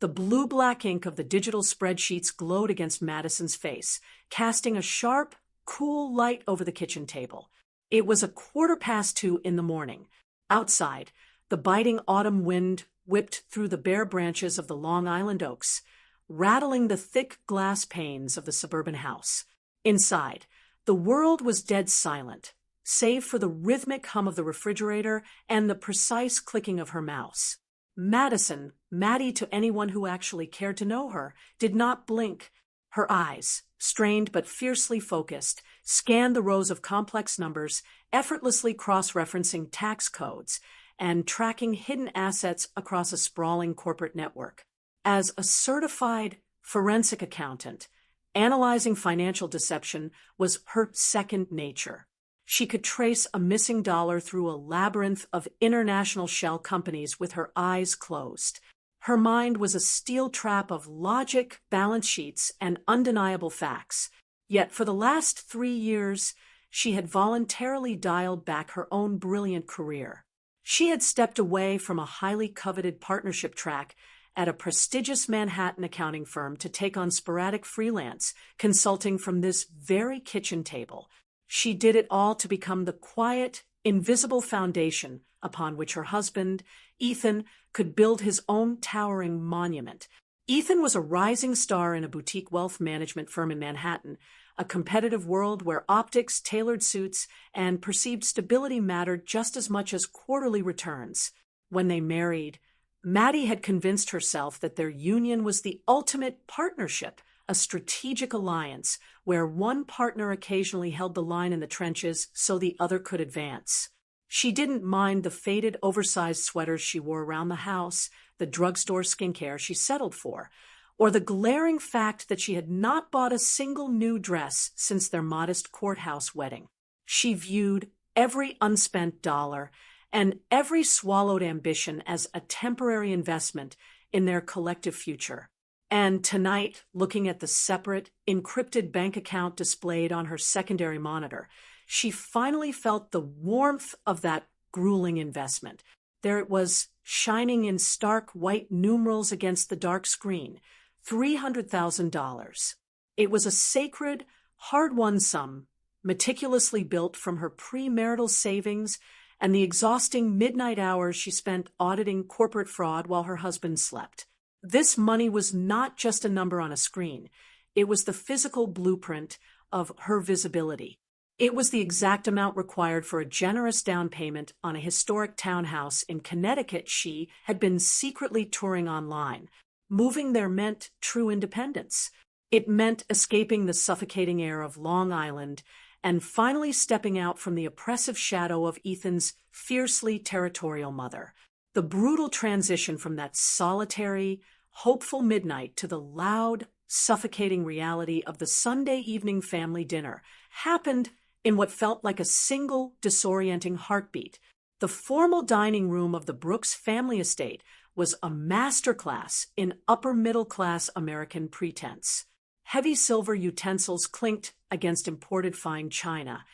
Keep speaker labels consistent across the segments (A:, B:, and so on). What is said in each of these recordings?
A: The blue-black ink of the digital spreadsheets glowed against Madison's face, casting a sharp, cool light over the kitchen table. It was 2:15 in the morning. Outside, the biting autumn wind whipped through the bare branches of the Long Island oaks, rattling the thick glass panes of the suburban house. Inside, the world was dead silent, save for the rhythmic hum of the refrigerator and the precise clicking of her mouse. Madison, Maddie to anyone who actually cared to know her, did not blink. Her eyes, strained but fiercely focused, scanned the rows of complex numbers, effortlessly cross-referencing tax codes and tracking hidden assets across a sprawling corporate network. As a certified forensic accountant, analyzing financial deception was her second nature. She could trace a missing dollar through a labyrinth of international shell companies with her eyes closed. Her mind was a steel trap of logic, balance sheets, and undeniable facts. Yet for the last 3 years, she had voluntarily dialed back her own brilliant career. She had stepped away from a highly coveted partnership track at a prestigious Manhattan accounting firm to take on sporadic freelance consulting from this very kitchen table. She did it all to become the quiet, invisible foundation upon which her husband, Ethan, could build his own towering monument. Ethan was a rising star in a boutique wealth management firm in Manhattan, a competitive world where optics, tailored suits, and perceived stability mattered just as much as quarterly returns. When they married, Maddie had convinced herself that their union was the ultimate partnership, a strategic alliance where one partner occasionally held the line in the trenches so the other could advance. She didn't mind the faded, oversized sweaters she wore around the house, the drugstore skincare she settled for, or the glaring fact that she had not bought a single new dress since their modest courthouse wedding. She viewed every unspent dollar and every swallowed ambition as a temporary investment in their collective future. And tonight, looking at the separate, encrypted bank account displayed on her secondary monitor, she finally felt the warmth of that grueling investment. There it was, shining in stark white numerals against the dark screen, $300,000. It was a sacred, hard-won sum, meticulously built from her pre-marital savings and the exhausting midnight hours she spent auditing corporate fraud while her husband slept. This money was not just a number on a screen. It was the physical blueprint of her visibility. It was the exact amount required for a generous down payment on a historic townhouse in Connecticut she had been secretly touring online. Moving there meant true independence. It meant escaping the suffocating air of Long Island and finally stepping out from the oppressive shadow of Ethan's fiercely territorial mother. The brutal transition from that solitary, hopeful midnight to the loud, suffocating reality of the Sunday evening family dinner happened in what felt like a single, disorienting heartbeat. The formal dining room of the Brooks family estate was a masterclass in upper-middle-class American pretense. Heavy silver utensils clinked against imported fine china,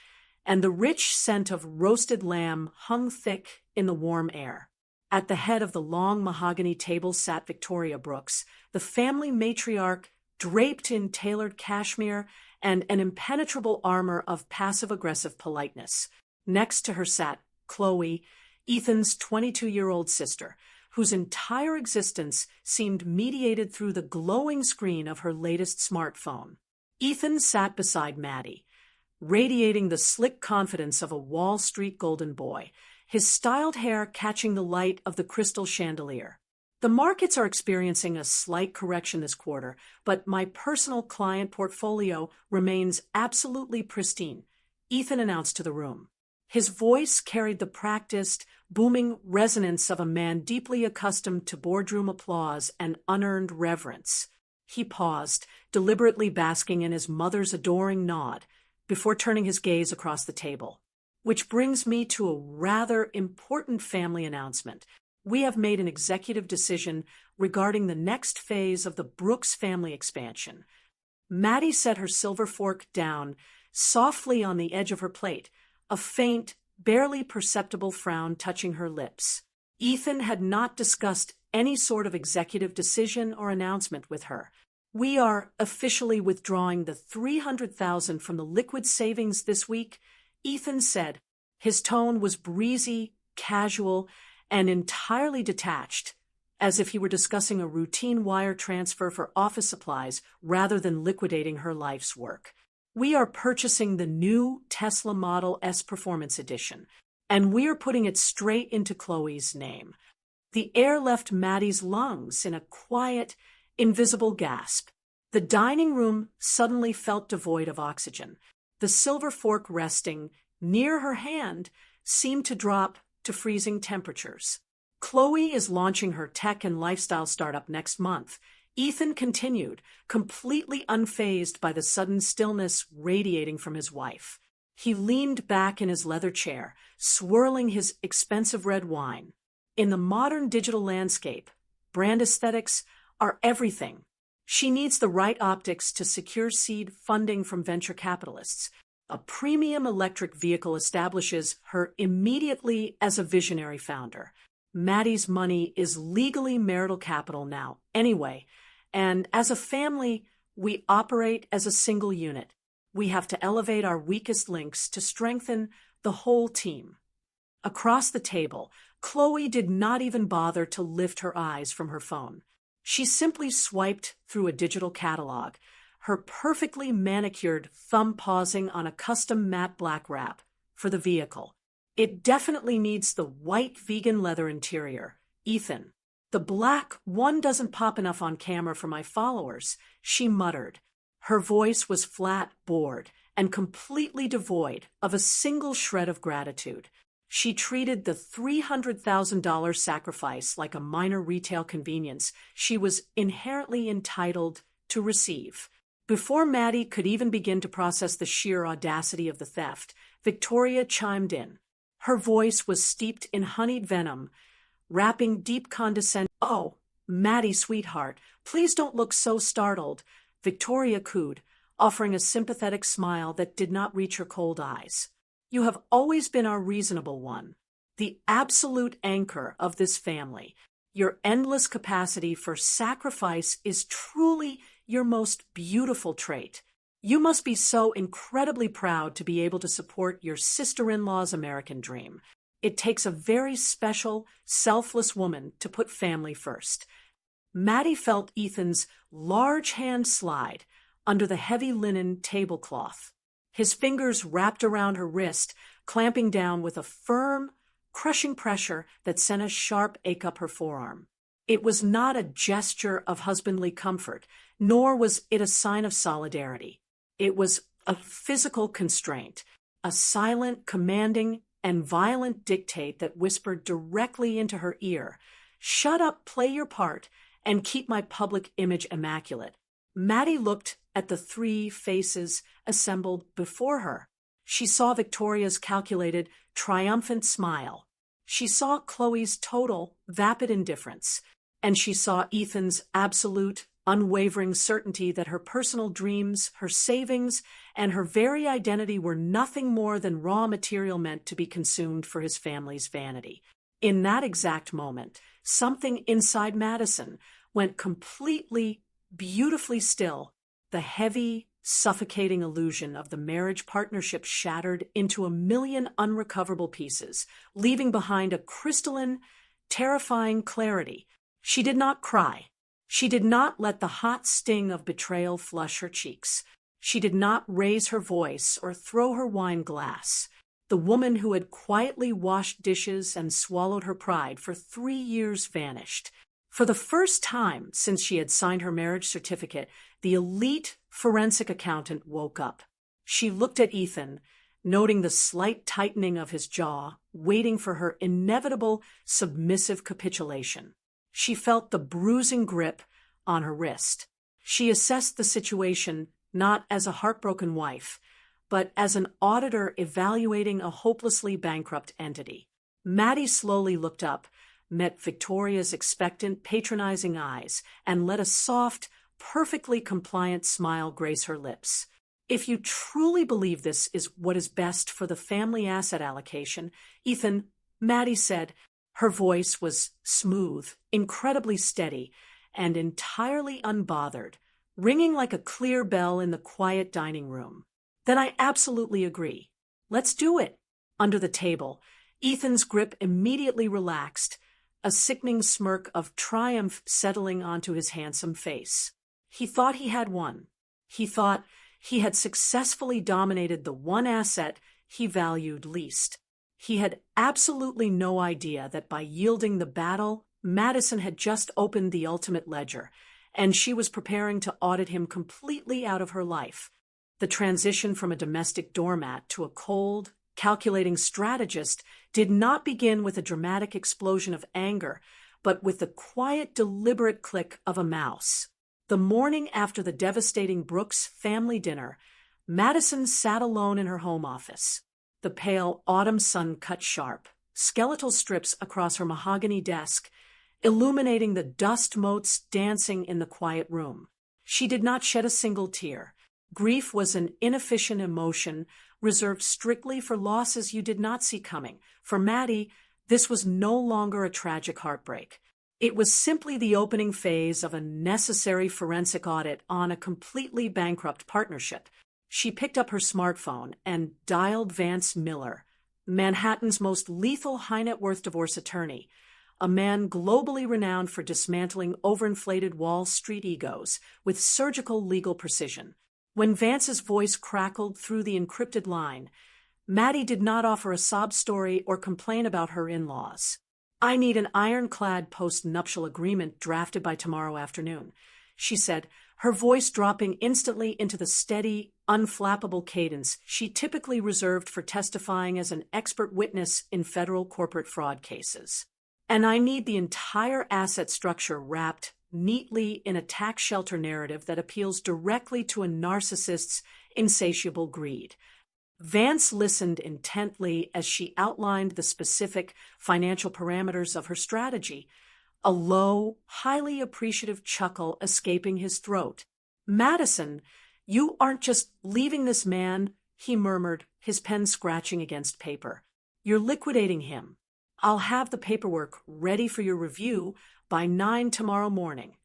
A: and the rich scent of roasted lamb hung thick in the warm air. At the head of the long mahogany table sat Victoria Brooks, the family matriarch draped in tailored cashmere and an impenetrable armor of passive-aggressive politeness. Next to her sat Chloe, Ethan's 22-year-old sister, whose entire existence seemed mediated through the glowing screen of her latest smartphone. Ethan sat beside Maddie, radiating the slick confidence of a Wall Street golden boy, his styled hair catching the light of the crystal chandelier. The markets are experiencing a slight correction this quarter, but my personal client portfolio remains absolutely pristine, Ethan announced to the room. His voice carried the practiced, booming resonance of a man deeply accustomed to boardroom applause and unearned reverence. He paused, deliberately basking in his mother's adoring nod, before turning his gaze across the table. Which brings me to a rather important family announcement. We have made an executive decision regarding the next phase of the Brooks family expansion. Maddie set her silver fork down softly on the edge of her plate, a faint, barely perceptible frown touching her lips. Ethan had not discussed any sort of executive decision or announcement with her. We are officially withdrawing the $300,000 from the liquid savings this week, Ethan said. His tone was breezy, casual, and entirely detached, as if he were discussing a routine wire transfer for office supplies rather than liquidating her life's work. We are purchasing the new Tesla Model S Performance Edition, and we are putting it straight into Chloe's name. The air left Maddie's lungs in a quiet, invisible gasp. The dining room suddenly felt devoid of oxygen. The silver fork resting near her hand seemed to drop to freezing temperatures. Chloe is launching her tech and lifestyle startup next month, Ethan continued, completely unfazed by the sudden stillness radiating from his wife. He leaned back in his leather chair, swirling his expensive red wine. In the modern digital landscape, brand aesthetics are everything. She needs the right optics to secure seed funding from venture capitalists. A premium electric vehicle establishes her immediately as a visionary founder. Maddie's money is legally marital capital now, anyway, and as a family, we operate as a single unit. We have to elevate our weakest links to strengthen the whole team. Across the table, Chloe did not even bother to lift her eyes from her phone. She simply swiped through a digital catalog, her perfectly manicured thumb pausing on a custom matte black wrap for the vehicle. It definitely needs the white vegan leather interior, Ethan. The black one doesn't pop enough on camera for my followers, she muttered. Her voice was flat, bored, and completely devoid of a single shred of gratitude. She treated the $300,000 sacrifice like a minor retail convenience she was inherently entitled to receive. Before Maddie could even begin to process the sheer audacity of the theft, Victoria chimed in. Her voice was steeped in honeyed venom, rapping deep condescension. "Oh, Maddie, sweetheart, please don't look so startled," Victoria cooed, offering a sympathetic smile that did not reach her cold eyes. "You have always been our reasonable one, the absolute anchor of this family. Your endless capacity for sacrifice is truly your most beautiful trait. You must be so incredibly proud to be able to support your sister-in-law's American dream. It takes a very special, selfless woman to put family first." Maddie felt Ethan's large hand slide under the heavy linen tablecloth. His fingers wrapped around her wrist, clamping down with a firm, crushing pressure that sent a sharp ache up her forearm. It was not a gesture of husbandly comfort, nor was it a sign of solidarity. It was a physical constraint, a silent, commanding, and violent dictate that whispered directly into her ear, "Shut up, play your part, and keep my public image immaculate." Maddie looked at the three faces assembled before her. She saw Victoria's calculated, triumphant smile. She saw Chloe's total, vapid indifference. And she saw Ethan's absolute, unwavering certainty that her personal dreams, her savings, and her very identity were nothing more than raw material meant to be consumed for his family's vanity. In that exact moment, something inside Madison went completely, beautifully still. The heavy, suffocating illusion of the marriage partnership shattered into a million unrecoverable pieces, leaving behind a crystalline, terrifying clarity. She did not cry. She did not let the hot sting of betrayal flush her cheeks. She did not raise her voice or throw her wine glass. The woman who had quietly washed dishes and swallowed her pride for 3 years vanished. For the first time since she had signed her marriage certificate, the elite forensic accountant woke up. She looked at Ethan, noting the slight tightening of his jaw, waiting for her inevitable submissive capitulation. She felt the bruising grip on her wrist. She assessed the situation not as a heartbroken wife, but as an auditor evaluating a hopelessly bankrupt entity. Maddie slowly looked up, met Victoria's expectant, patronizing eyes, and let a soft, perfectly compliant smile grace her lips. "If you truly believe this is what is best for the family asset allocation, Ethan," Maddie said, Her voice was smooth, incredibly steady, and entirely unbothered, ringing like a clear bell in the quiet dining room. Then I absolutely agree. Let's do it. Under the table, Ethan's grip immediately relaxed, a sickening smirk of triumph settling onto his handsome face. He thought he had won. He thought he had successfully dominated the one asset he valued least. He had absolutely no idea that by yielding the battle, Madison had just opened the ultimate ledger, and she was preparing to audit him completely out of her life. The transition from a domestic doormat to a cold, calculating strategist did not begin with a dramatic explosion of anger, but with the quiet, deliberate click of a mouse. The morning after the devastating Brooks family dinner, Madison sat alone in her home office. The pale autumn sun cut sharp, skeletal strips across her mahogany desk, illuminating the dust motes dancing in the quiet room. She did not shed a single tear. Grief was an inefficient emotion reserved strictly for losses you did not see coming. For Maddie, this was no longer a tragic heartbreak. It was simply the opening phase of a necessary forensic audit on a completely bankrupt partnership. She picked up her smartphone and dialed Vance Miller, Manhattan's most lethal high-net-worth divorce attorney, a man globally renowned for dismantling overinflated Wall Street egos with surgical legal precision. When Vance's voice crackled through the encrypted line, Maddie did not offer a sob story or complain about her in-laws. "I need an ironclad post-nuptial agreement drafted by tomorrow afternoon," she said, her voice dropping instantly into the steady, unflappable cadence she typically reserved for testifying as an expert witness in federal corporate fraud cases. "And I need the entire asset structure wrapped neatly in a tax shelter narrative that appeals directly to a narcissist's insatiable greed." Vance listened intently as she outlined the specific financial parameters of her strategy, a low, highly appreciative chuckle escaping his throat. "Madison, you aren't just leaving this man," he murmured, his pen scratching against paper. "You're liquidating him. I'll have the paperwork ready for your review by 9 tomorrow morning."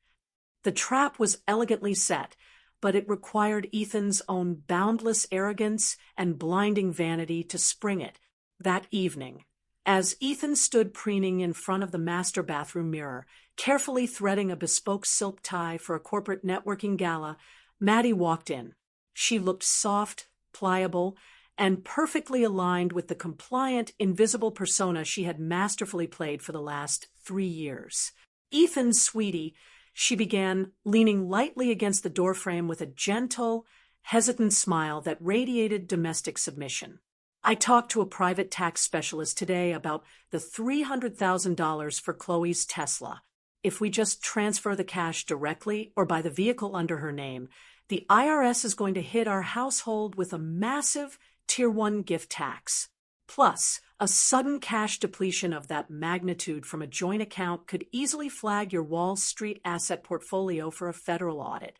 A: The trap was elegantly set, but it required Ethan's own boundless arrogance and blinding vanity to spring it. That evening, as Ethan stood preening in front of the master bathroom mirror, carefully threading a bespoke silk tie for a corporate networking gala, Maddie walked in. She looked soft, pliable, and perfectly aligned with the compliant, invisible persona she had masterfully played for the last 3 years. "Ethan's sweetie," she began, leaning lightly against the doorframe with a gentle, hesitant smile that radiated domestic submission. "I talked to a private tax specialist today about the $300,000 for Chloe's Tesla. If we just transfer the cash directly or buy the vehicle under her name, the IRS is going to hit our household with a massive Tier 1 gift tax. Plus, a sudden cash depletion of that magnitude from a joint account could easily flag your Wall Street asset portfolio for a federal audit."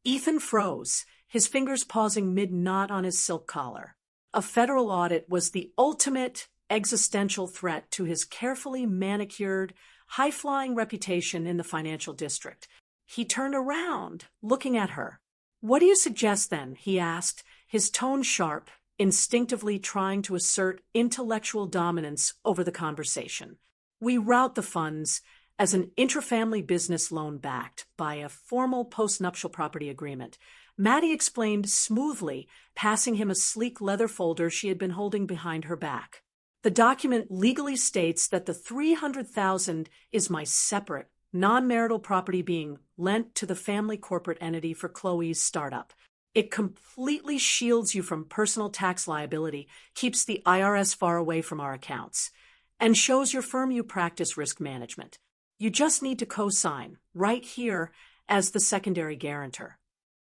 A: Ethan froze, his fingers pausing mid-knot on his silk collar. A federal audit was the ultimate existential threat to his carefully manicured, high-flying reputation in the financial district. He turned around, looking at her. "What do you suggest, then?" he asked, his tone sharp, instinctively trying to assert intellectual dominance over the conversation. "We route the funds as an intrafamily business loan backed by a formal postnuptial property agreement," Maddie explained smoothly, passing him a sleek leather folder she had been holding behind her back. "The document legally states that the $300,000 is my separate, non-marital property being lent to the family corporate entity for Chloe's startup. It completely shields you from personal tax liability, keeps the IRS far away from our accounts, and shows your firm you practice risk management. You just need to co-sign, right here, as the secondary guarantor."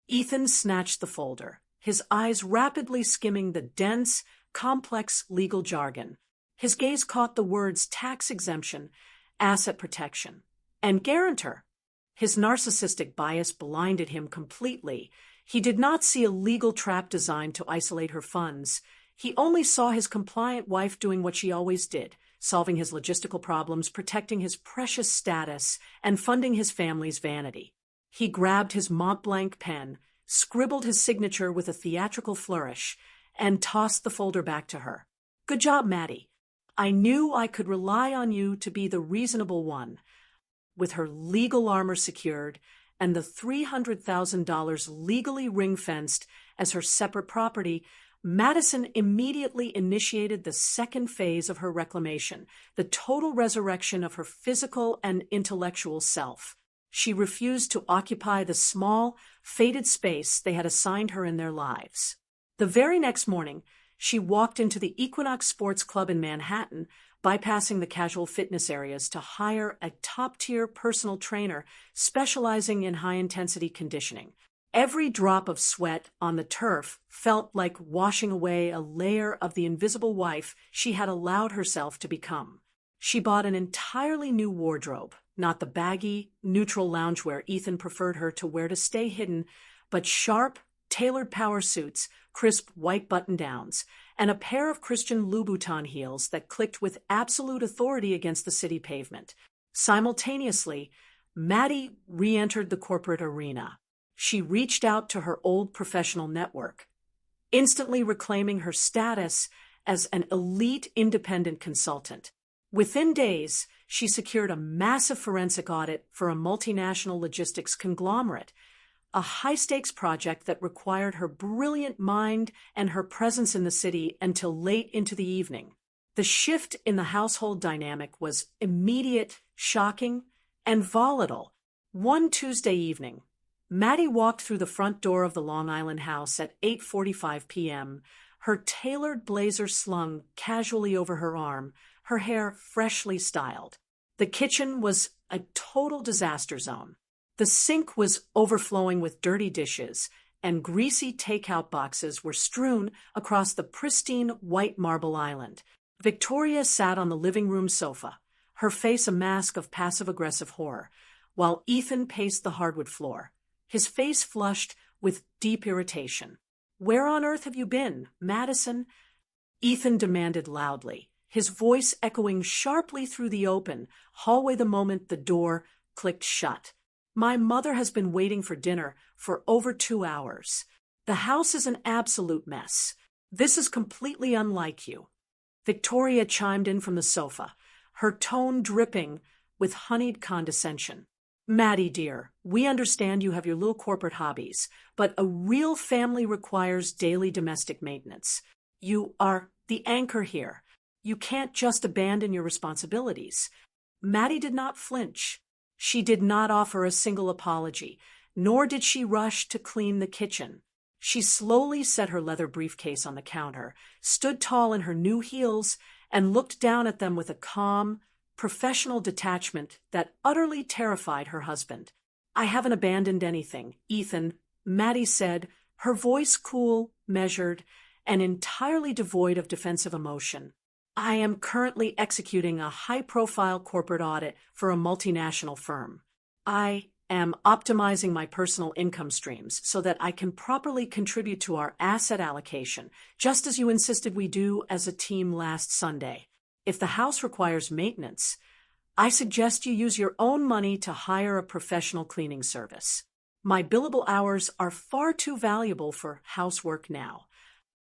A: Ethan snatched the folder, his eyes rapidly skimming the dense, complex legal jargon. His gaze caught the words tax exemption, asset protection, and guarantor. His narcissistic bias blinded him completely. He did not see a legal trap designed to isolate her funds. He only saw his compliant wife doing what she always did, solving his logistical problems, protecting his precious status, and funding his family's vanity. He grabbed his Mont Blanc pen, scribbled his signature with a theatrical flourish, and tossed the folder back to her. "Good job, Maddie. I knew I could rely on you to be the reasonable one." With her legal armor secured and the $300,000 legally ring-fenced as her separate property, Madison immediately initiated the second phase of her reclamation, the total resurrection of her physical and intellectual self. She refused to occupy the small, fated space they had assigned her in their lives. The very next morning, she walked into the Equinox Sports Club in Manhattan, bypassing the casual fitness areas to hire a top-tier personal trainer specializing in high-intensity conditioning. Every drop of sweat on the turf felt like washing away a layer of the invisible wife she had allowed herself to become. She bought an entirely new wardrobe, not the baggy, neutral loungewear Ethan preferred her to wear to stay hidden, but sharp, tailored power suits, crisp white button-downs, and a pair of Christian Louboutin heels that clicked with absolute authority against the city pavement. Simultaneously, Maddie re-entered the corporate arena. She reached out to her old professional network, instantly reclaiming her status as an elite independent consultant. Within days, she secured a massive forensic audit for a multinational logistics conglomerate, a high-stakes project that required her brilliant mind and her presence in the city until late into the evening. The shift in the household dynamic was immediate, shocking, and volatile. One Tuesday evening, Maddie walked through the front door of the Long Island house at 8:45 p.m., her tailored blazer slung casually over her arm, her hair freshly styled. The kitchen was a total disaster zone. The sink was overflowing with dirty dishes, and greasy takeout boxes were strewn across the pristine white marble island. Victoria sat on the living room sofa, her face a mask of passive-aggressive horror, while Ethan paced the hardwood floor, his face flushed with deep irritation. "Where on earth have you been, Madison?" Ethan demanded loudly, his voice echoing sharply through the open hallway the moment the door clicked shut. "My mother has been waiting for dinner for over 2 hours. The house is an absolute mess. This is completely unlike you." Victoria chimed in from the sofa, her tone dripping with honeyed condescension. "Maddie, dear, we understand you have your little corporate hobbies, but a real family requires daily domestic maintenance. You are the anchor here. You can't just abandon your responsibilities." Maddie did not flinch. She did not offer a single apology, nor did she rush to clean the kitchen. She slowly set her leather briefcase on the counter, stood tall in her new heels, and looked down at them with a calm, professional detachment that utterly terrified her husband. "I haven't abandoned anything, Ethan," Maddie said, her voice cool, measured, and entirely devoid of defensive emotion. "I am currently executing a high-profile corporate audit for a multinational firm. I am optimizing my personal income streams so that I can properly contribute to our asset allocation, just as you insisted we do as a team last Sunday. If the house requires maintenance, I suggest you use your own money to hire a professional cleaning service. My billable hours are far too valuable for housework now."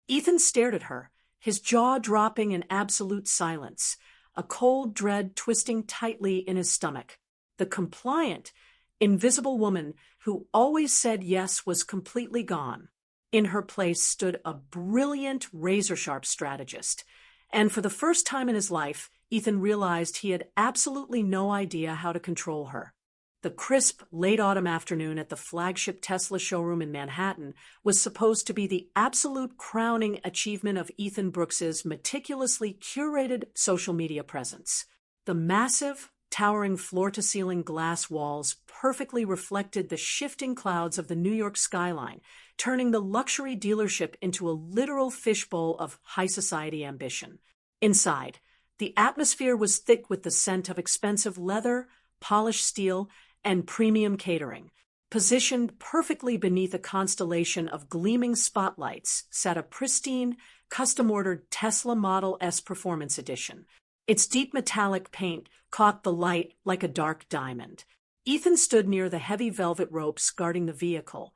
A: Ethan stared at her, his jaw dropping in absolute silence, a cold dread twisting tightly in his stomach. The compliant, invisible woman who always said yes was completely gone. In her place stood a brilliant, razor-sharp strategist, and for the first time in his life, Ethan realized he had absolutely no idea how to control her. The crisp, late-autumn afternoon at the flagship Tesla showroom in Manhattan was supposed to be the absolute crowning achievement of Ethan Brooks's meticulously curated social media presence. The massive, towering floor-to-ceiling glass walls perfectly reflected the shifting clouds of the New York skyline, turning the luxury dealership into a literal fishbowl of high-society ambition. Inside, the atmosphere was thick with the scent of expensive leather, polished steel, and premium catering. Positioned perfectly beneath a constellation of gleaming spotlights sat a pristine, custom-ordered Tesla Model S Performance Edition, Its deep metallic paint caught the light like a dark diamond. Ethan stood near the heavy velvet ropes guarding the vehicle,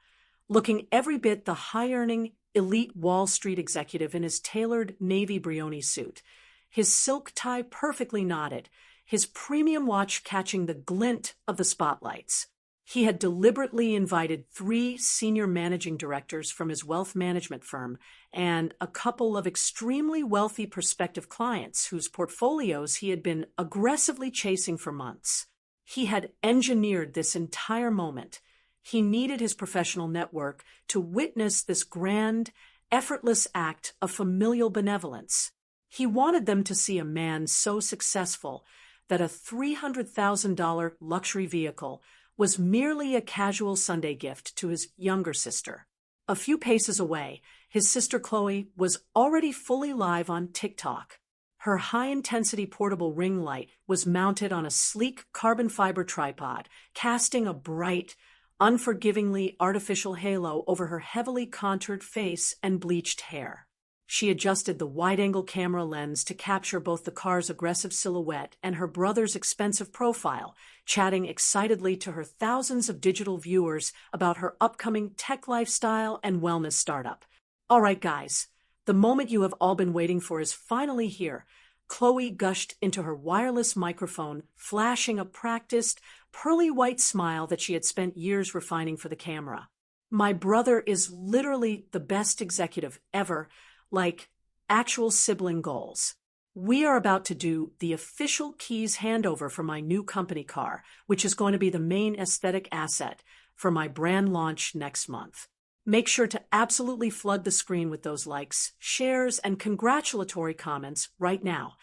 A: looking every bit the high-earning, elite Wall Street executive in his tailored navy Brioni suit, his silk tie perfectly knotted, his premium watch catching the glint of the spotlights. He had deliberately invited 3 senior managing directors from his wealth management firm and a couple of extremely wealthy prospective clients whose portfolios he had been aggressively chasing for months. He had engineered this entire moment. He needed his professional network to witness this grand, effortless act of familial benevolence. He wanted them to see a man so successful that a $300,000 luxury vehicle was merely a casual Sunday gift to his younger sister. A few paces away, his sister Chloe was already fully live on TikTok. Her high-intensity portable ring light was mounted on a sleek carbon fiber tripod, casting a bright, unforgivingly artificial halo over her heavily contoured face and bleached hair. She adjusted the wide-angle camera lens to capture both the car's aggressive silhouette and her brother's expensive profile, chatting excitedly to her thousands of digital viewers about her upcoming tech lifestyle and wellness startup. All right, guys, the moment you have all been waiting for is finally here. Chloe gushed into her wireless microphone, flashing a practiced, pearly white smile that she had spent years refining for the camera. My brother is literally the best executive ever, like actual sibling goals. We are about to do the official keys handover for my new company car, which is going to be the main aesthetic asset for my brand launch next month. Make sure to absolutely flood the screen with those likes, shares, and congratulatory comments right now.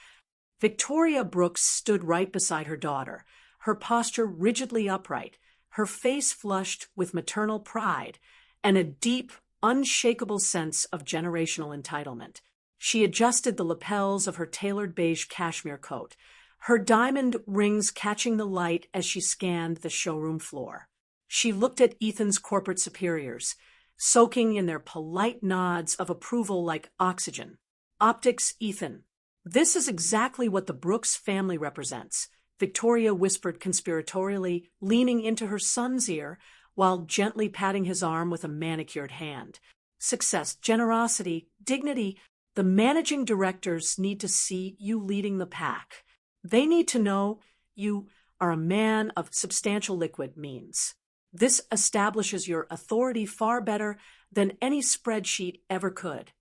A: Victoria Brooks stood right beside her daughter, her posture rigidly upright, her face flushed with maternal pride, and a deep, unshakable sense of generational entitlement. She adjusted the lapels of her tailored beige cashmere coat, her diamond rings catching the light as she scanned the showroom floor. She looked at Ethan's corporate superiors, soaking in their polite nods of approval like oxygen. Optics, Ethan. This is exactly what the Brooks family represents, Victoria whispered conspiratorially, leaning into her son's ear while gently patting his arm with a manicured hand. Success, generosity, dignity. The managing directors need to see you leading the pack. They need to know you are a man of substantial liquid means. This establishes your authority far better than any spreadsheet ever could.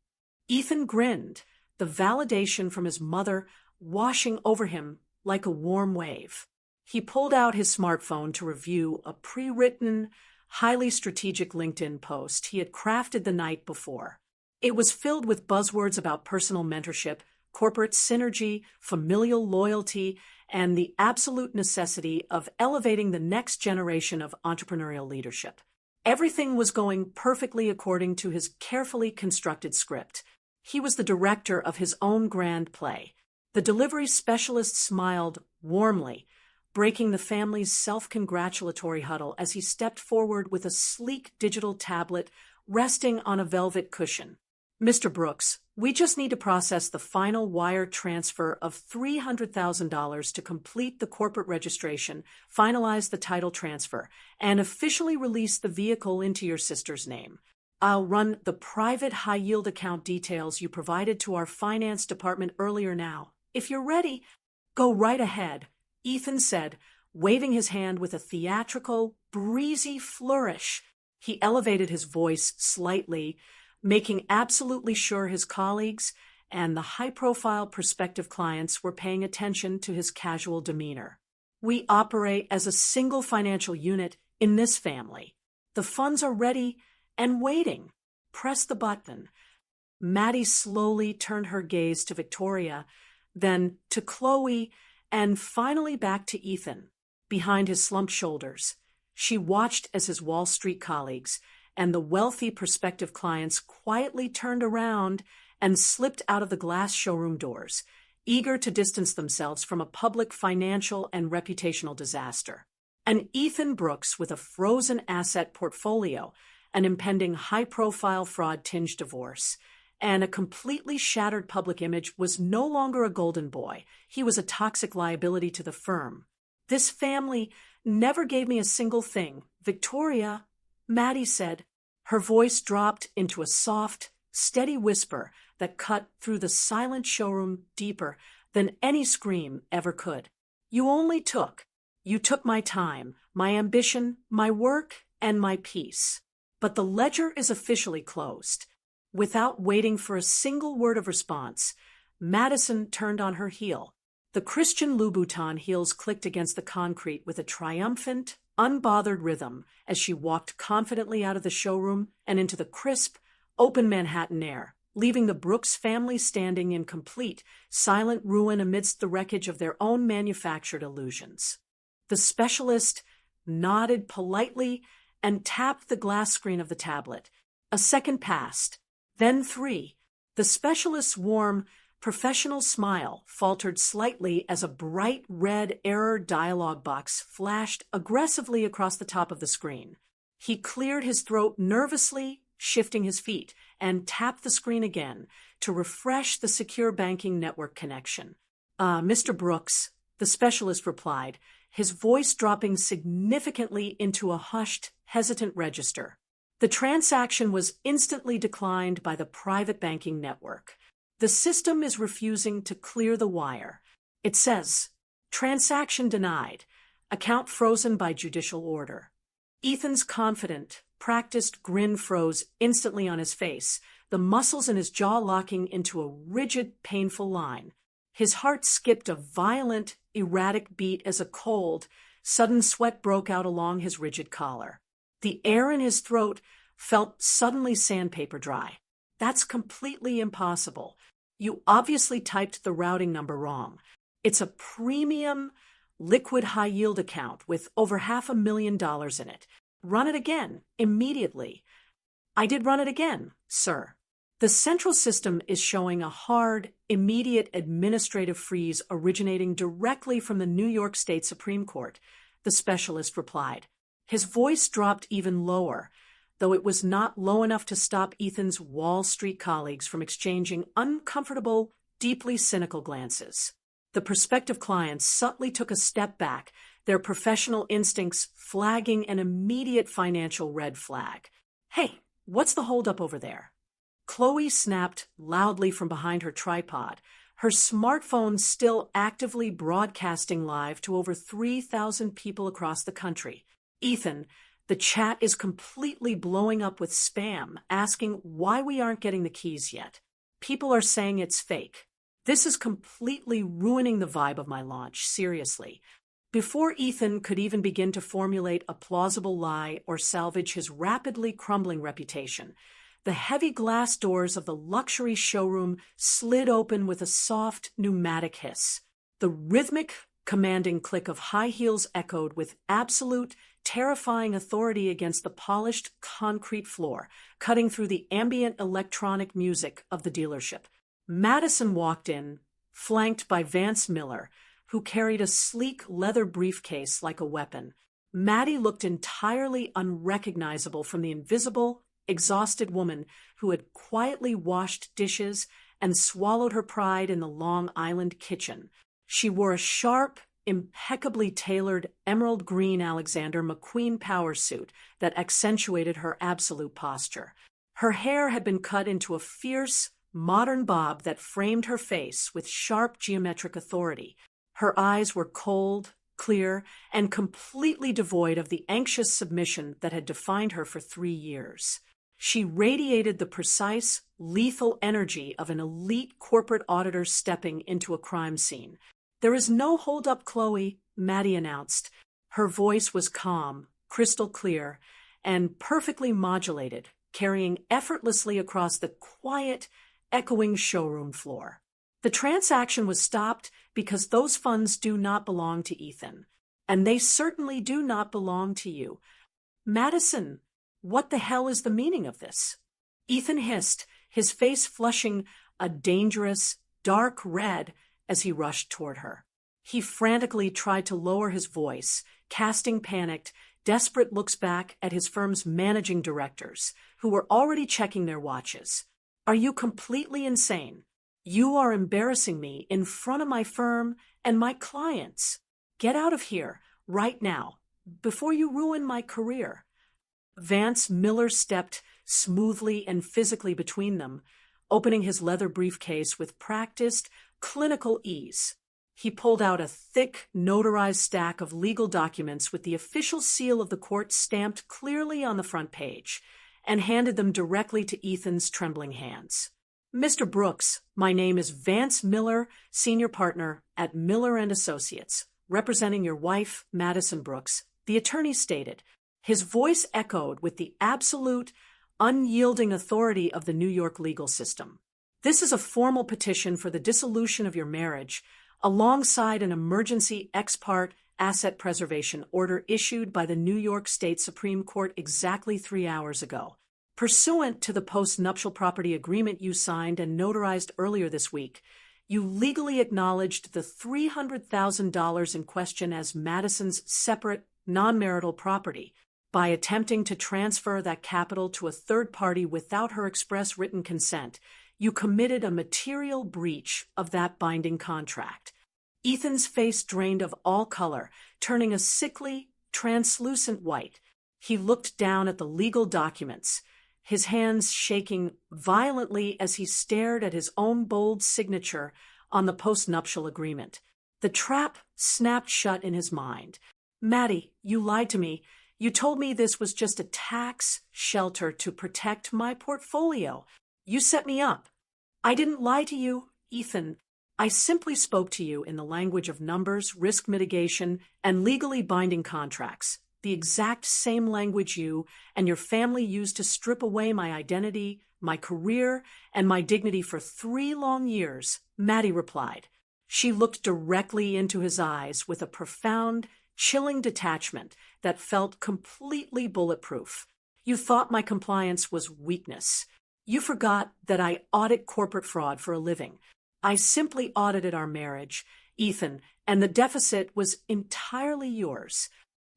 A: Ethan grinned, the validation from his mother washing over him like a warm wave. He pulled out his smartphone to review a pre-written, highly strategic LinkedIn post he had crafted the night before. It was filled with buzzwords about personal mentorship, corporate synergy, familial loyalty, and the absolute necessity of elevating the next generation of entrepreneurial leadership. Everything was going perfectly according to his carefully constructed script. He was the director of his own grand play. The delivery specialist smiled warmly, breaking the family's self-congratulatory huddle as he stepped forward with a sleek digital tablet resting on a velvet cushion. Mr. Brooks, we just need to process the final wire transfer of $300,000 to complete the corporate registration, finalize the title transfer, and officially release the vehicle into your sister's name. I'll run the private high-yield account details you provided to our finance department earlier now. If you're ready, go right ahead, Ethan said, waving his hand with a theatrical, breezy flourish. He elevated his voice slightly, making absolutely sure his colleagues and the high-profile prospective clients were paying attention to his casual demeanor. We operate as a single financial unit in this family. The funds are ready and waiting. Press the button. Maddie slowly turned her gaze to Victoria, then to Chloe, and finally back to Ethan. Behind his slumped shoulders, she watched as his Wall Street colleagues and the wealthy prospective clients quietly turned around and slipped out of the glass showroom doors, eager to distance themselves from a public financial and reputational disaster. And Ethan Brooks, with a frozen asset portfolio, an impending high-profile fraud-tinged divorce, and a completely shattered public image was no longer a golden boy. He was a toxic liability to the firm. This family never gave me a single thing. Victoria, Maddie said. Her voice dropped into a soft, steady whisper that cut through the silent showroom deeper than any scream ever could. You took my time, my ambition, my work, and my peace. But the ledger is officially closed. Without waiting for a single word of response, Madison turned on her heel. The Christian Louboutin heels clicked against the concrete with a triumphant, unbothered rhythm as she walked confidently out of the showroom and into the crisp, open Manhattan air, leaving the Brooks family standing in complete, silent ruin amidst the wreckage of their own manufactured illusions. The specialist nodded politely and tapped the glass screen of the tablet. A second passed, then 3. The specialist's warm, professional smile faltered slightly as a bright red error dialog box flashed aggressively across the top of the screen. He cleared his throat nervously, shifting his feet, and tapped the screen again to refresh the secure banking network connection. Mr. Brooks, the specialist replied, his voice dropping significantly into a hushed, hesitant register. The transaction was instantly declined by the private banking network. The system is refusing to clear the wire. It says, transaction denied, account frozen by judicial order. Ethan's confident, practiced grin froze instantly on his face, the muscles in his jaw locking into a rigid, painful line. His heart skipped a violent, erratic beat as a cold, sudden sweat broke out along his rigid collar. The air in his throat felt suddenly sandpaper dry. That's completely impossible. You obviously typed the routing number wrong. It's a premium, liquid high-yield account with over $500,000 in it. Run it again, immediately. I did run it again, sir. The central system is showing a hard, immediate administrative freeze originating directly from the New York State Supreme Court, the specialist replied. His voice dropped even lower, though it was not low enough to stop Ethan's Wall Street colleagues from exchanging uncomfortable, deeply cynical glances. The prospective clients subtly took a step back, their professional instincts flagging an immediate financial red flag. Hey, what's the holdup over there? Chloe snapped loudly from behind her tripod, her smartphone still actively broadcasting live to over 3,000 people across the country. Ethan, the chat is completely blowing up with spam, asking why we aren't getting the keys yet. People are saying it's fake. This is completely ruining the vibe of my launch, seriously. Before Ethan could even begin to formulate a plausible lie or salvage his rapidly crumbling reputation, the heavy glass doors of the luxury showroom slid open with a soft, pneumatic hiss. The rhythmic, commanding click of high heels echoed with absolute, terrifying authority against the polished concrete floor, cutting through the ambient electronic music of the dealership. Madison walked in, flanked by Vance Miller, who carried a sleek leather briefcase like a weapon. Maddie looked entirely unrecognizable from the invisible, exhausted woman who had quietly washed dishes and swallowed her pride in the Long Island kitchen. She wore a sharp, impeccably tailored emerald green Alexander McQueen power suit that accentuated her absolute posture. Her hair had been cut into a fierce, modern bob that framed her face with sharp geometric authority. Her eyes were cold, clear, and completely devoid of the anxious submission that had defined her for 3 years. She radiated the precise, lethal energy of an elite corporate auditor stepping into a crime scene. "There is no hold-up, Chloe," Maddie announced. Her voice was calm, crystal clear, and perfectly modulated, carrying effortlessly across the quiet, echoing showroom floor. The transaction was stopped because those funds do not belong to Ethan, and they certainly do not belong to you. Madison, what the hell is the meaning of this? Ethan hissed, his face flushing a dangerous, dark red as he rushed toward her. He frantically tried to lower his voice, casting panicked, desperate looks back at his firm's managing directors, who were already checking their watches. Are you completely insane? You are embarrassing me in front of my firm and my clients. Get out of here, right now, before you ruin my career." Vance Miller stepped smoothly and physically between them, opening his leather briefcase with practiced, clinical ease. He pulled out a thick, notarized stack of legal documents with the official seal of the court stamped clearly on the front page, and handed them directly to Ethan's trembling hands. "Mr. Brooks, my name is Vance Miller, senior partner at Miller & Associates, representing your wife, Madison Brooks," the attorney stated. His voice echoed with the absolute, unyielding authority of the New York legal system. "This is a formal petition for the dissolution of your marriage, alongside an emergency ex parte asset preservation order issued by the New York State Supreme Court exactly 3 hours ago. Pursuant to the post-nuptial property agreement you signed and notarized earlier this week, you legally acknowledged the $300,000 in question as Madison's separate, non-marital property by attempting to transfer that capital to a third party without her express written consent. You committed a material breach of that binding contract." Ethan's face drained of all color, turning a sickly, translucent white. He looked down at the legal documents, his hands shaking violently as he stared at his own bold signature on the postnuptial agreement. The trap snapped shut in his mind. "Maddie, you lied to me. You told me this was just a tax shelter to protect my portfolio. You set me up." "I didn't lie to you, Ethan. I simply spoke to you in the language of numbers, risk mitigation, and legally binding contracts, the exact same language you and your family used to strip away my identity, my career, and my dignity for 3 long years," Maddie replied. She looked directly into his eyes with a profound, chilling detachment that felt completely bulletproof. "You thought my compliance was weakness. You forgot that I audit corporate fraud for a living. I simply audited our marriage, Ethan, and the deficit was entirely yours."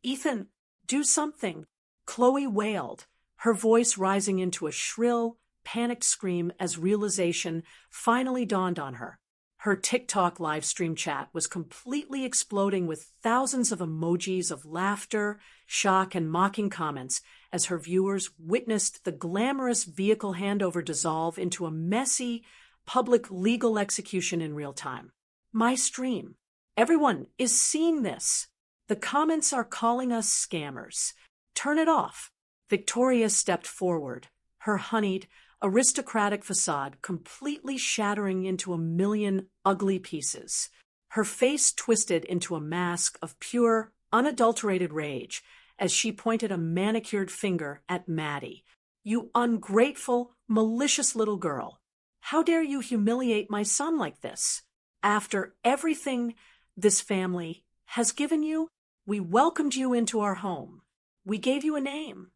A: "Ethan, do something," Chloe wailed, her voice rising into a shrill, panicked scream as realization finally dawned on her. Her TikTok livestream chat was completely exploding with thousands of emojis of laughter, shock, and mocking comments as her viewers witnessed the glamorous vehicle handover dissolve into a messy, public legal execution in real time. "My stream. Everyone is seeing this. The comments are calling us scammers. Turn it off." Victoria stepped forward, her honeyed, aristocratic facade completely shattering into a million ugly pieces. Her face twisted into a mask of pure, unadulterated rage as she pointed a manicured finger at Maddie. "You ungrateful, malicious little girl. How dare you humiliate my son like this? After everything this family has given you, we welcomed you into our home. We gave you a name."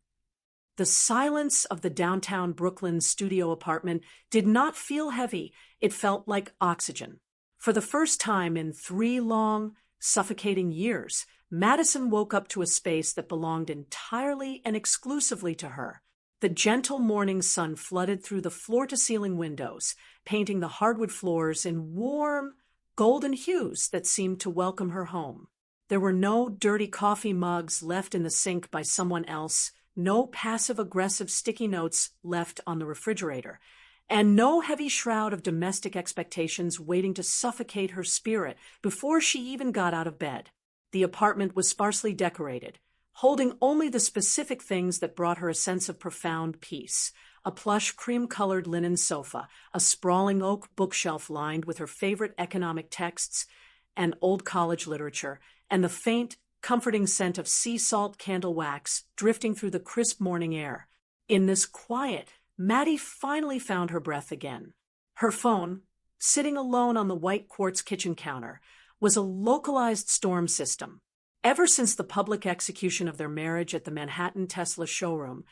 A: The silence of the downtown Brooklyn studio apartment did not feel heavy. It felt like oxygen. For the first time in 3 long, suffocating years, Madison woke up to a space that belonged entirely and exclusively to her. The gentle morning sun flooded through the floor-to-ceiling windows, painting the hardwood floors in warm, golden hues that seemed to welcome her home. There were no dirty coffee mugs left in the sink by someone else, no passive-aggressive sticky notes left on the refrigerator, and no heavy shroud of domestic expectations waiting to suffocate her spirit before she even got out of bed. The apartment was sparsely decorated, holding only the specific things that brought her a sense of profound peace: a plush cream-colored linen sofa, a sprawling oak bookshelf lined with her favorite economic texts and old college literature, and the faint, comforting scent of sea salt candle wax drifting through the crisp morning air. In this quiet, Maddie finally found her breath again. Her phone, sitting alone on the white quartz kitchen counter, was a localized storm system. Ever since the public execution of their marriage at the Manhattan Tesla showroom,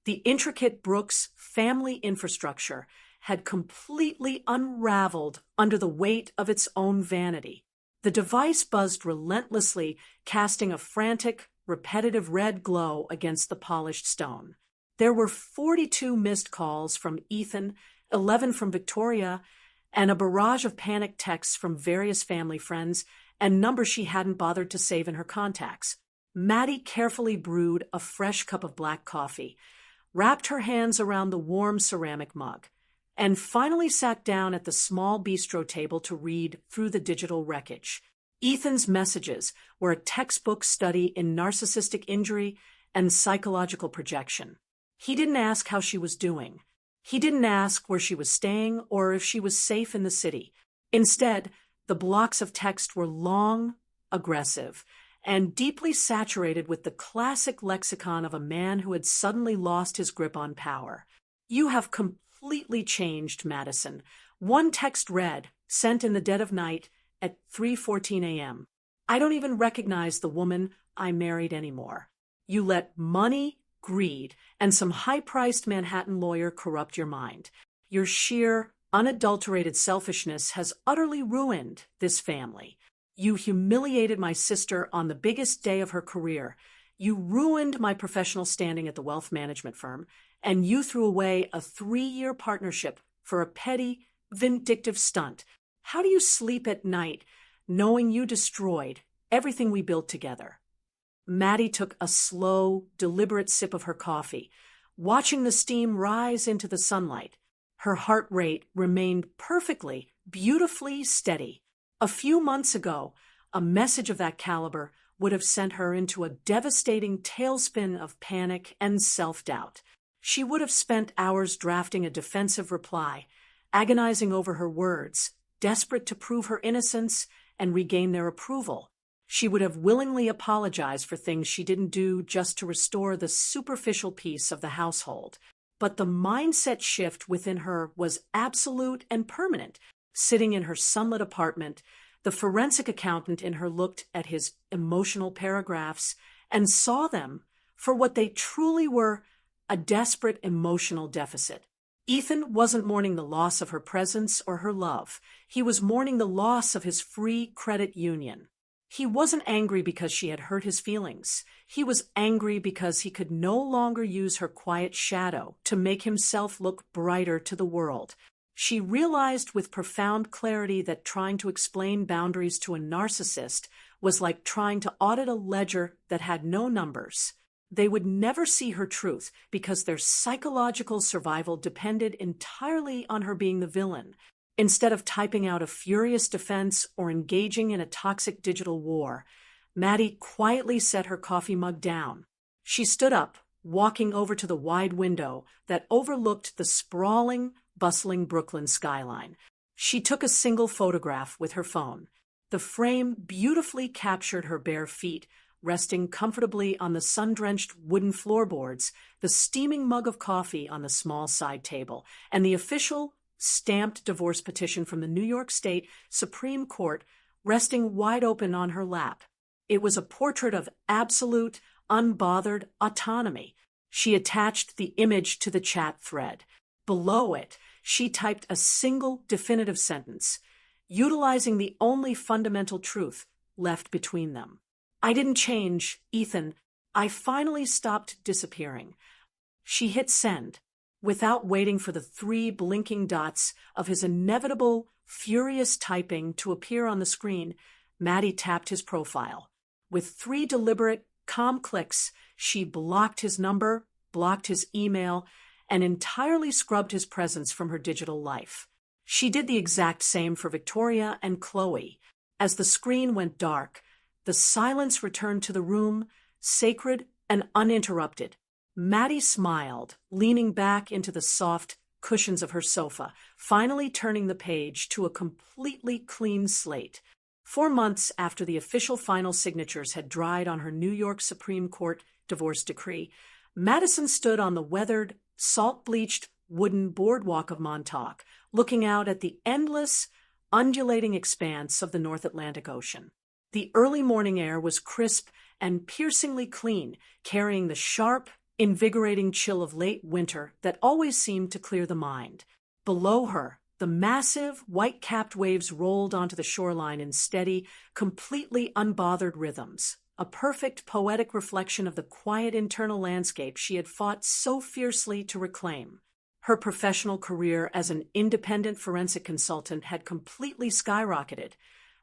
A: the intricate Brooks family infrastructure had completely unraveled under the weight of its own vanity. The device buzzed relentlessly, casting a frantic, repetitive red glow against the polished stone. There were 42 missed calls from Ethan 11 from Victoria, and a barrage of panic texts from various family friends and numbers she hadn't bothered to save in her contacts. Maddie carefully brewed a fresh cup of black coffee, wrapped her hands around the warm ceramic mug, and finally sat down at the small bistro table to read through the digital wreckage. Ethan's messages were a textbook study in narcissistic injury and psychological projection. He didn't ask how she was doing. He didn't ask where she was staying or if she was safe in the city. Instead, the blocks of text were long, aggressive, and deeply saturated with the classic lexicon of a man who had suddenly lost his grip on power. "You have completely changed, Madison." One text read, sent in the dead of night at 3:14 a.m. "I don't even recognize the woman I married anymore. You let money, greed, and some high-priced Manhattan lawyer corrupt your mind. Your sheer, unadulterated selfishness has utterly ruined this family. You humiliated my sister on the biggest day of her career. You ruined my professional standing at the wealth management firm, and you threw away a 3-year partnership for a petty, vindictive stunt. How do you sleep at night knowing you destroyed everything we built together?" Maddie took a slow, deliberate sip of her coffee, watching the steam rise into the sunlight. Her heart rate remained perfectly, beautifully steady. A few months ago, a message of that caliber would have sent her into a devastating tailspin of panic and self-doubt. She would have spent hours drafting a defensive reply, agonizing over her words, desperate to prove her innocence and regain their approval. She would have willingly apologized for things she didn't do just to restore the superficial peace of the household. But the mindset shift within her was absolute and permanent. Sitting in her sunlit apartment, the forensic accountant in her looked at his emotional paragraphs and saw them for what they truly were: a desperate emotional deficit. Ethan wasn't mourning the loss of her presence or her love. He was mourning the loss of his free credit union. He wasn't angry because she had hurt his feelings. He was angry because he could no longer use her quiet shadow to make himself look brighter to the world. She realized with profound clarity that trying to explain boundaries to a narcissist was like trying to audit a ledger that had no numbers. They would never see her truth because their psychological survival depended entirely on her being the villain. Instead of typing out a furious defense or engaging in a toxic digital war, Maddie quietly set her coffee mug down. She stood up, walking over to the wide window that overlooked the sprawling, bustling Brooklyn skyline. She took a single photograph with her phone. The frame beautifully captured her bare feet, resting comfortably on the sun-drenched wooden floorboards, the steaming mug of coffee on the small side table, and the official stamped divorce petition from the New York State Supreme Court resting wide open on her lap. It was a portrait of absolute, unbothered autonomy. She attached the image to the chat thread. Below it, she typed a single definitive sentence, utilizing the only fundamental truth left between them. "I didn't change, Ethan. I finally stopped disappearing." She hit send. Without waiting for the 3 blinking dots of his inevitable, furious typing to appear on the screen, Maddie tapped his profile. With 3 deliberate, calm clicks, she blocked his number, blocked his email, and entirely scrubbed his presence from her digital life. She did the exact same for Victoria and Chloe. As the screen went dark, the silence returned to the room, sacred and uninterrupted. Maddie smiled, leaning back into the soft cushions of her sofa, finally turning the page to a completely clean slate. 4 months after the official final signatures had dried on her New York Supreme Court divorce decree, Madison stood on the weathered, salt-bleached wooden boardwalk of Montauk, looking out at the endless, undulating expanse of the North Atlantic Ocean. The early morning air was crisp and piercingly clean, carrying the sharp, invigorating chill of late winter that always seemed to clear the mind. Below her, the massive, white-capped waves rolled onto the shoreline in steady, completely unbothered rhythms, a perfect poetic reflection of the quiet internal landscape she had fought so fiercely to reclaim. Her professional career as an independent forensic consultant had completely skyrocketed.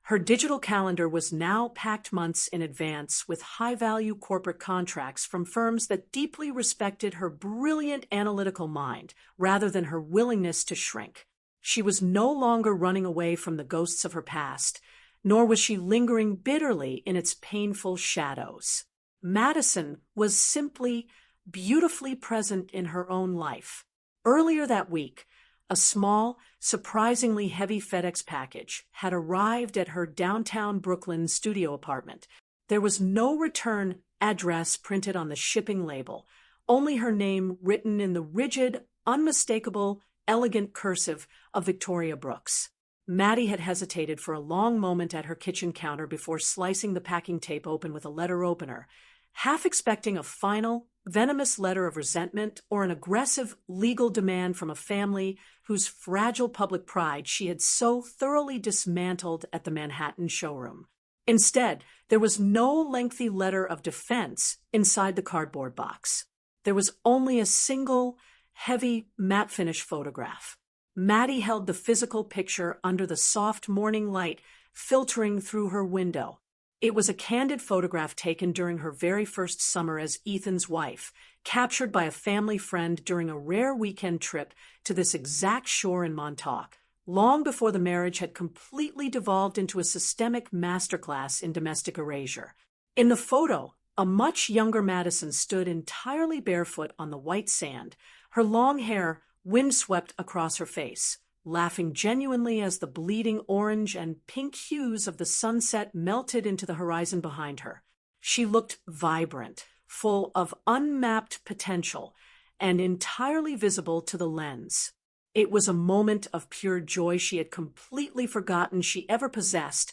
A: Her digital calendar was now packed months in advance with high-value corporate contracts from firms that deeply respected her brilliant analytical mind rather than her willingness to shrink. She was no longer running away from the ghosts of her past, nor was she lingering bitterly in its painful shadows. Madison was simply beautifully present in her own life. Earlier that week, a small, surprisingly heavy FedEx package had arrived at her downtown Brooklyn studio apartment. There was no return address printed on the shipping label, only her name written in the rigid, unmistakable, elegant cursive of Victoria Brooks. Maddie had hesitated for a long moment at her kitchen counter before slicing the packing tape open with a letter opener, half expecting a final, venomous letter of resentment or an aggressive legal demand from a family whose fragile public pride she had so thoroughly dismantled at the Manhattan showroom. Instead, there was no lengthy letter of defense inside the cardboard box. There was only a single, heavy, matte finish photograph. Maddie held the physical picture under the soft morning light filtering through her window. It was a candid photograph taken during her very first summer as Ethan's wife, captured by a family friend during a rare weekend trip to this exact shore in Montauk, long before the marriage had completely devolved into a systemic masterclass in domestic erasure. In the photo, a much younger Madison stood entirely barefoot on the white sand, her long hair windswept across her face, laughing genuinely as the bleeding orange and pink hues of the sunset melted into the horizon behind her. She looked vibrant, full of unmapped potential, and entirely visible to the lens. It was a moment of pure joy she had completely forgotten she ever possessed,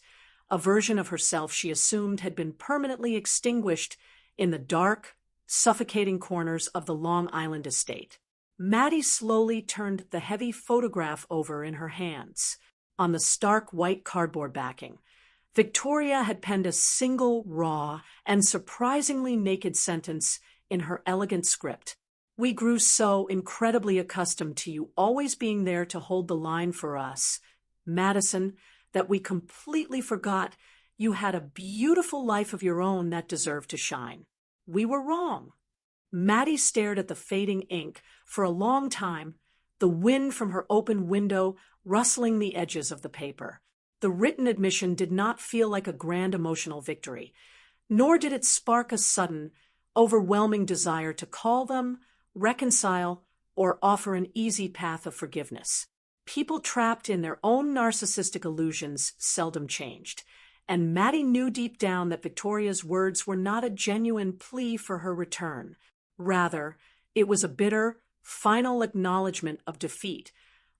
A: a version of herself she assumed had been permanently extinguished in the dark, suffocating corners of the Long Island estate. Maddie slowly turned the heavy photograph over in her hands. On the stark white cardboard backing, Victoria had penned a single raw and surprisingly naked sentence in her elegant script. "We grew so incredibly accustomed to you always being there to hold the line for us, Madison, that we completely forgot you had a beautiful life of your own that deserved to shine. We were wrong." Maddie stared at the fading ink for a long time, the wind from her open window rustling the edges of the paper. The written admission did not feel like a grand emotional victory, nor did it spark a sudden, overwhelming desire to call them, reconcile, or offer an easy path of forgiveness. People trapped in their own narcissistic illusions seldom changed, and Maddie knew deep down that Victoria's words were not a genuine plea for her return. Rather, it was a bitter, final acknowledgement of defeat,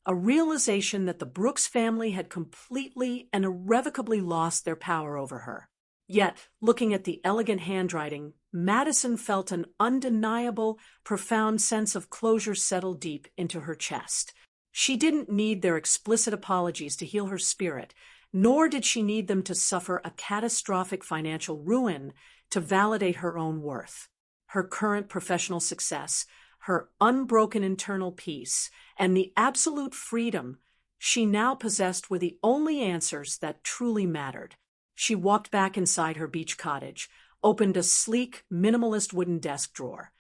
A: a realization that the Brooks family had completely and irrevocably lost their power over her. Yet, looking at the elegant handwriting, Madison felt an undeniable, profound sense of closure settle deep into her chest. She didn't need their explicit apologies to heal her spirit, nor did she need them to suffer a catastrophic financial ruin to validate her own worth. Her current professional success, her unbroken internal peace, and the absolute freedom she now possessed were the only answers that truly mattered. She walked back inside her beach cottage, opened a sleek, minimalist wooden desk drawer,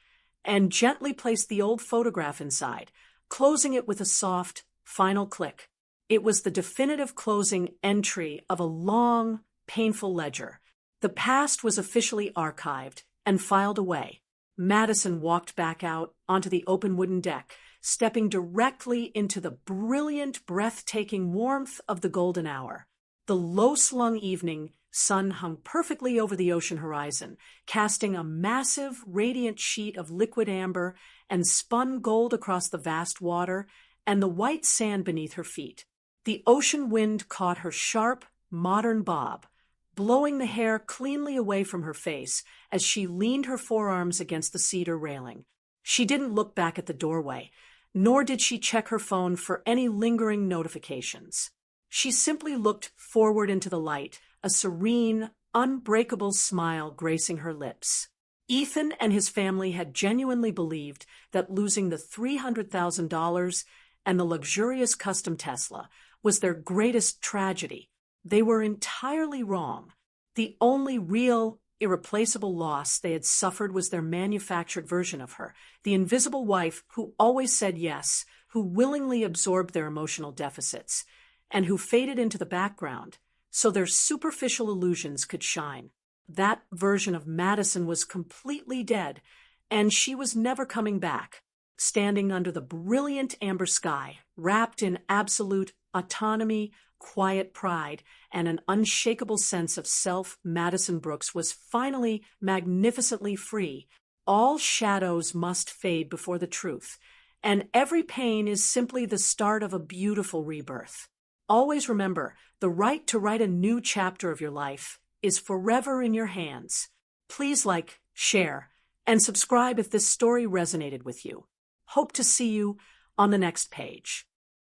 A: and gently placed the old photograph inside, closing it with a soft, final click. It was the definitive closing entry of a long, painful ledger. The past was officially archived and filed away. Madison walked back out onto the open wooden deck, stepping directly into the brilliant, breathtaking warmth of the golden hour. The low-slung evening sun hung perfectly over the ocean horizon, casting a massive, radiant sheet of liquid amber and spun gold across the vast water and the white sand beneath her feet. The ocean wind caught her sharp, modern bob, blowing the hair cleanly away from her face as she leaned her forearms against the cedar railing. She didn't look back at the doorway, nor did she check her phone for any lingering notifications. She simply looked forward into the light, a serene, unbreakable smile gracing her lips. Ethan and his family had genuinely believed that losing the $300,000 and the luxurious custom Tesla was their greatest tragedy. They were entirely wrong. The only real, irreplaceable loss they had suffered was their manufactured version of her, the invisible wife who always said yes, who willingly absorbed their emotional deficits, and who faded into the background so their superficial illusions could shine. That version of Madison was completely dead, and she was never coming back. Standing under the brilliant amber sky, wrapped in absolute autonomy, quiet pride, and an unshakable sense of self, Madison Brooks was finally magnificently free. All shadows must fade before the truth, and every pain is simply the start of a beautiful rebirth. Always remember, the right to write a new chapter of your life is forever in your hands. Please like, share, and subscribe if this story resonated with you. Hope to see you on the next page.